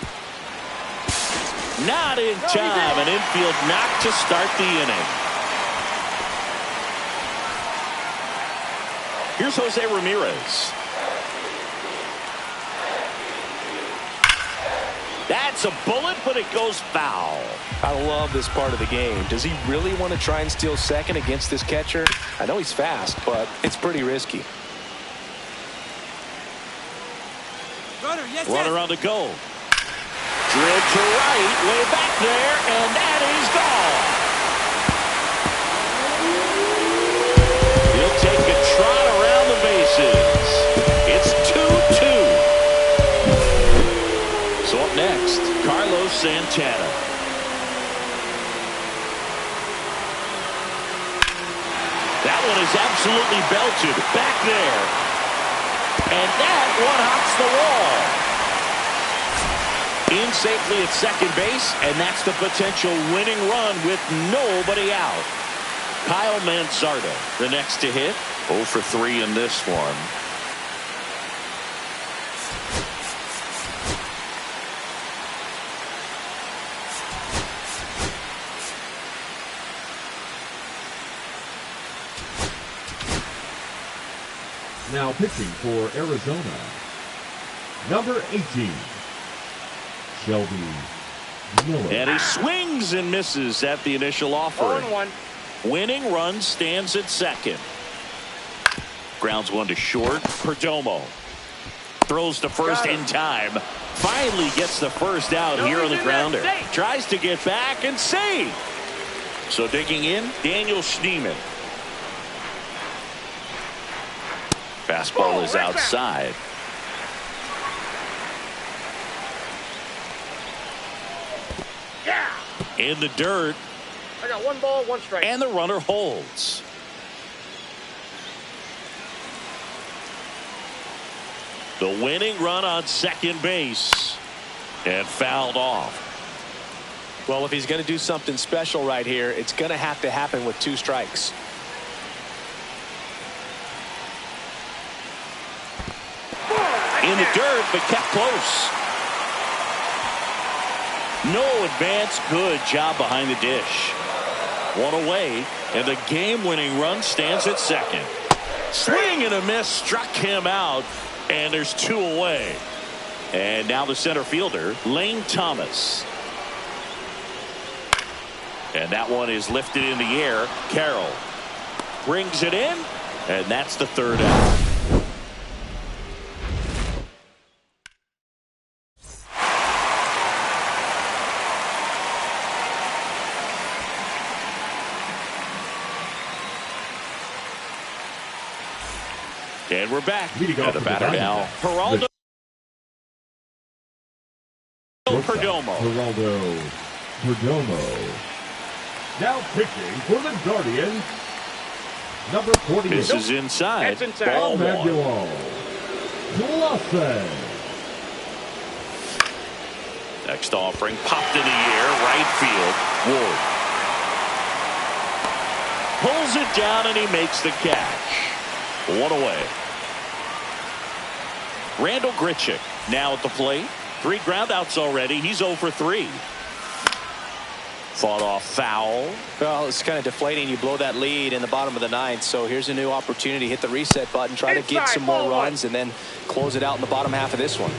A: Not in time. An infield knock to start the inning. Here's Jose Ramirez. That's a bullet, but it goes foul.
B: I love this part of the game. Does he really want to try and steal second against this catcher? I know he's fast, but it's pretty risky.
A: Runner on the go. Drilled to right, way back there, and that is gone. He'll take a trot around next, Carlos Santana. That one is absolutely belted back there. And that one hops the wall. In safely at second base, and that's the potential winning run with nobody out. Kyle Manzardo, the next to hit. 0 for 3 in this one.
C: Now pitching for Arizona, number 18, Shelby Miller.
A: And he swings and misses at the initial offering.
D: 0-1.
A: Winning run stands at second. Grounds one to short. Perdomo throws to first in time. Finally gets the first out here on the grounder. Tries to get back and save. So digging in, Daniel Schneemann. Fastball is outside.
D: Yeah.
A: In the dirt.
D: I got 1 ball, 1 strike.
A: And the runner holds. The winning run on second base. And fouled off.
B: Well, if he's going to do something special right here, it's going to have to happen with 2 strikes.
A: In the dirt, but kept close. No advance. Good job behind the dish. 1 away, and the game-winning run stands at second. Swing and a miss struck him out, and there's 2 away. And now the center fielder, Lane Thomas. And that one is lifted in the air. Carroll brings it in, and that's the 3rd out. And we're back.
C: At
A: the batter now, Geraldo Perdomo.
C: Geraldo Perdomo. Now pitching for the Guardians, number 48.
A: This is inside.
D: That's inside.
A: Ball 1.
C: Emmanuel Clase.
A: Next offering popped in the air, right field. Ward pulls it down and he makes the catch. 1 away. Randall Grichuk now at the plate. 3 groundouts already. He's 0 for 3. Fought off foul.
B: Well, it's kind of deflating. You blow that lead in the bottom of the 9th. So here's a new opportunity. Hit the reset button. Try to get some more runs and then close it out in the bottom half of this one.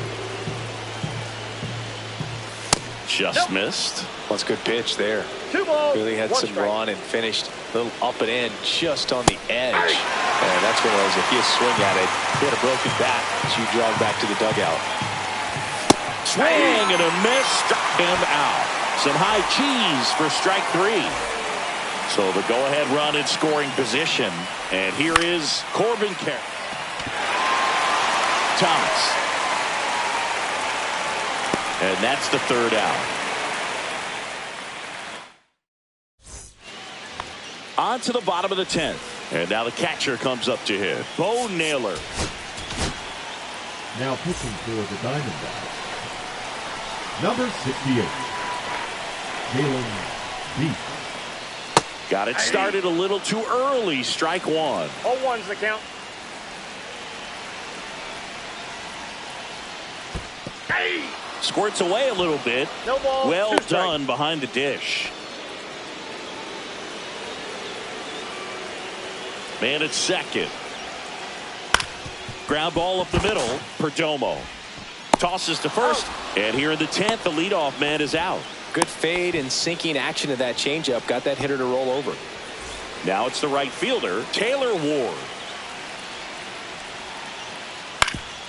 A: Just missed.
B: Well, it's a good pitch there.
D: 2 balls.
B: Really had
D: 1
B: some
D: strike.
B: run and finished a little up and in just on the edge. And that's one of those, if you swing at it, he had a broken bat as you drag back to the dugout.
A: Swing and a miss struck him out. Some high cheese for strike 3. So the go-ahead run in scoring position. And here is Corbin Carroll. Thomas. And that's the 3rd out. On to the bottom of the 10th. And now the catcher comes up to hit. Bo Naylor.
C: Now pitching for the Diamondbacks, number 68, Jalen Beeks.
A: Got it started a little too early. Strike 1.
D: 0-1's the count.
A: Squirts away a little bit.
D: No ball.
A: Well
D: 2 strikes.
A: done behind the dish. Man at second. Ground ball up the middle. Perdomo tosses to first. And here in the 10th, the leadoff man is out.
B: Good fade and sinking action of that changeup. Got that hitter to roll over.
A: Now it's the right fielder, Taylor Ward.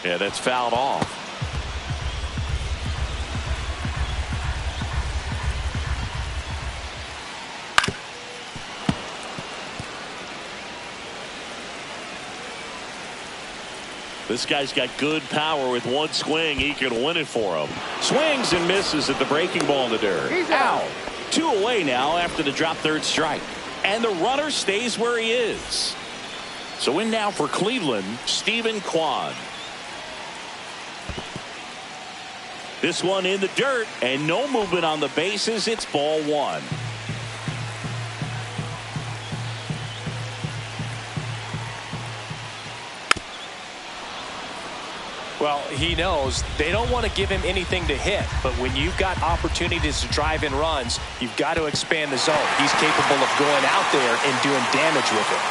A: Yeah, that's fouled off. This guy's got good power. With one swing, he can win it for him. Swings and misses at the breaking ball in the dirt.
D: He's out.
A: 2 away now after the drop third strike. And the runner stays where he is. So in now for Cleveland, Stephen Kwan. This one in the dirt and no movement on the bases. It's ball 1.
B: Well, he knows they don't want to give him anything to hit, but when you've got opportunities to drive in runs, you've got to expand the zone. He's capable of going out there and doing damage with it.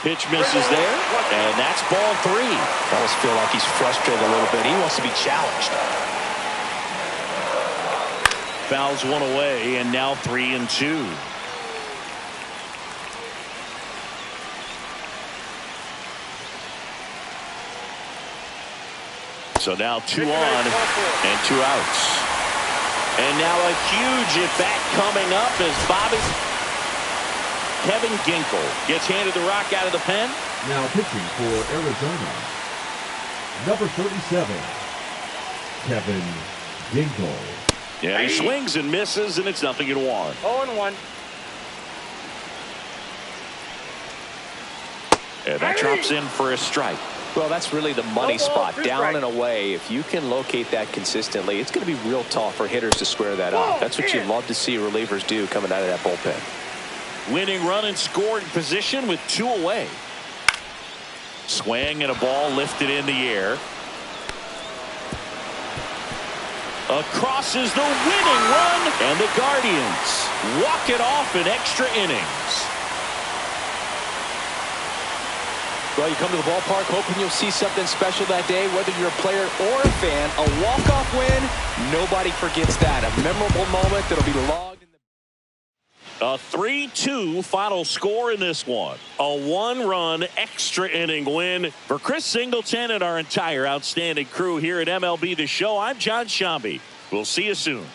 A: Pitch misses there, and that's ball 3.
B: I almost feel like he's frustrated a little bit. He wants to be challenged.
A: Fouls one away, and now 3-2. So now 2 on and 2 outs. And now a huge at-bat coming up as Kevin Ginkel gets handed the rock out of the pen.
C: Now pitching for Arizona, number 37, Kevin Ginkel.
A: Yeah, he swings and misses, and it's 0-1.
D: 0-1.
A: And that drops in for a strike.
B: Well, that's really the money
D: No ball,
B: spot.
D: 2
B: Down
D: strikes.
B: and away. If you can locate that consistently, it's going to be real tough for hitters to square that up. That's what you love to see relievers do coming out of that bullpen.
A: Winning run in scoring position with 2 away. Swing and a ball lifted in the air. Across is the winning run, and the Guardians walk it off in extra innings.
B: Well, you come to the ballpark hoping you'll see something special that day, whether you're a player or a fan. A walk-off win, nobody forgets that. A memorable moment that'll be logged in the...
A: A 3-2 final score in this one. A 1-run extra inning win for Chris Singleton and our entire outstanding crew here at MLB The Show. I'm John Shambi. We'll see you soon.